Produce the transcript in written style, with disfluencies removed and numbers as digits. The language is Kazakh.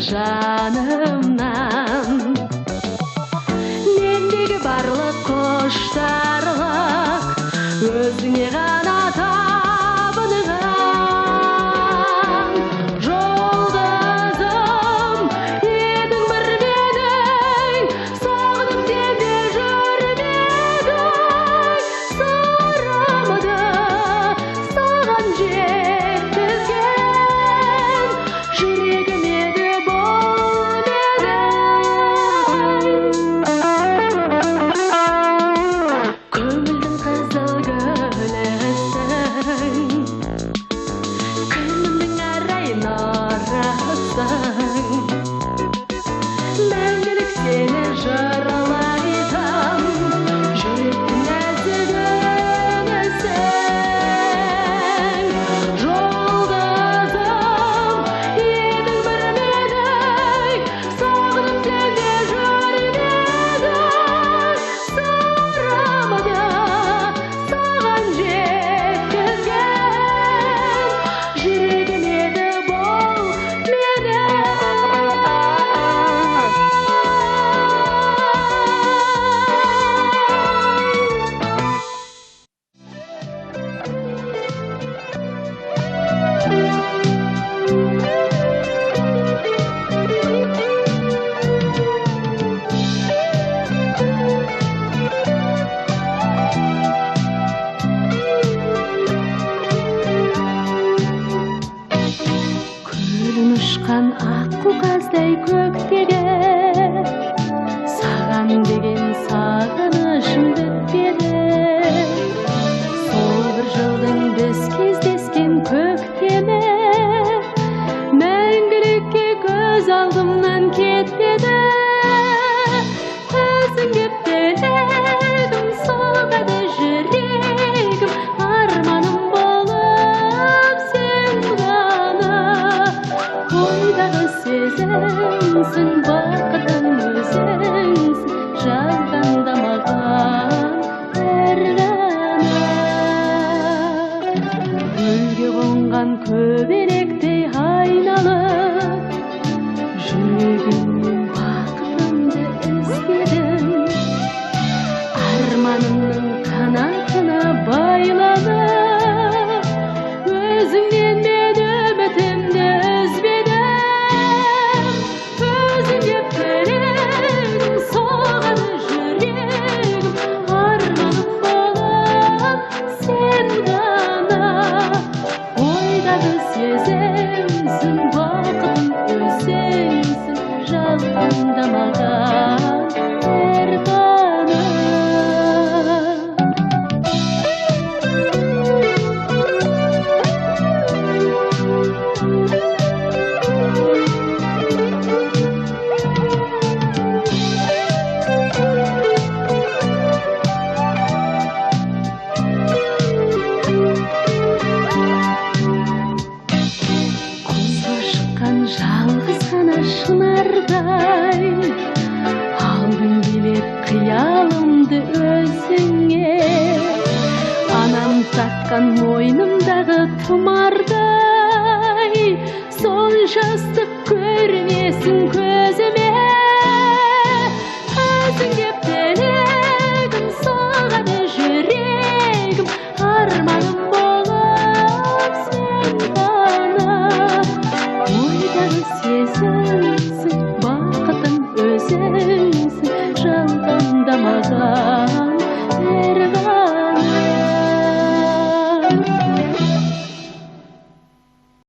Жанымнан мендегі барлық құштарлық өзіңе ғана табынған. Жолдасым едің бір менің, сағынып сенде жүрмедім. Сырымды саған жеткізген жүрегім еді. Мәңгілік сені жырлайтын жүректің нәзігісің. Жолдасым едің бір менің, сағынып сенде жүрмедім. Сырымды саған жеткізген жүрегім еді бұл менің. Күлін ұшқан аққу қаздай көктегі, саған деген сағынышым бітпеді. Сол бір жылдың біз кездескен көктемі мәңгілікке көз алдымнан кетпеді. Өзің кеп тілегім соғады жүрегім, арманым болып сен ғана. Ойдағы сезімсің, бақытым өзіңсің, жалғанда маған әр ғана. Гүлге қонған көбелектей айналып, жүрегімнен бақытымды іздедім. Арманымның қанатына байланып, өзіңнен мен үмітімді үзбедім. Өзің кеп тілегім соғады жүрегім, арманым болып сен ғана. Ойдағы сезімсің, бақытым өзіңсің, жалғанда маған әр ғана. Жалғыз ғана шынардай алдың келіп қиялымды өзіңе. Анам таққан мойнымдағы тұмардай, сол жастық көрінесің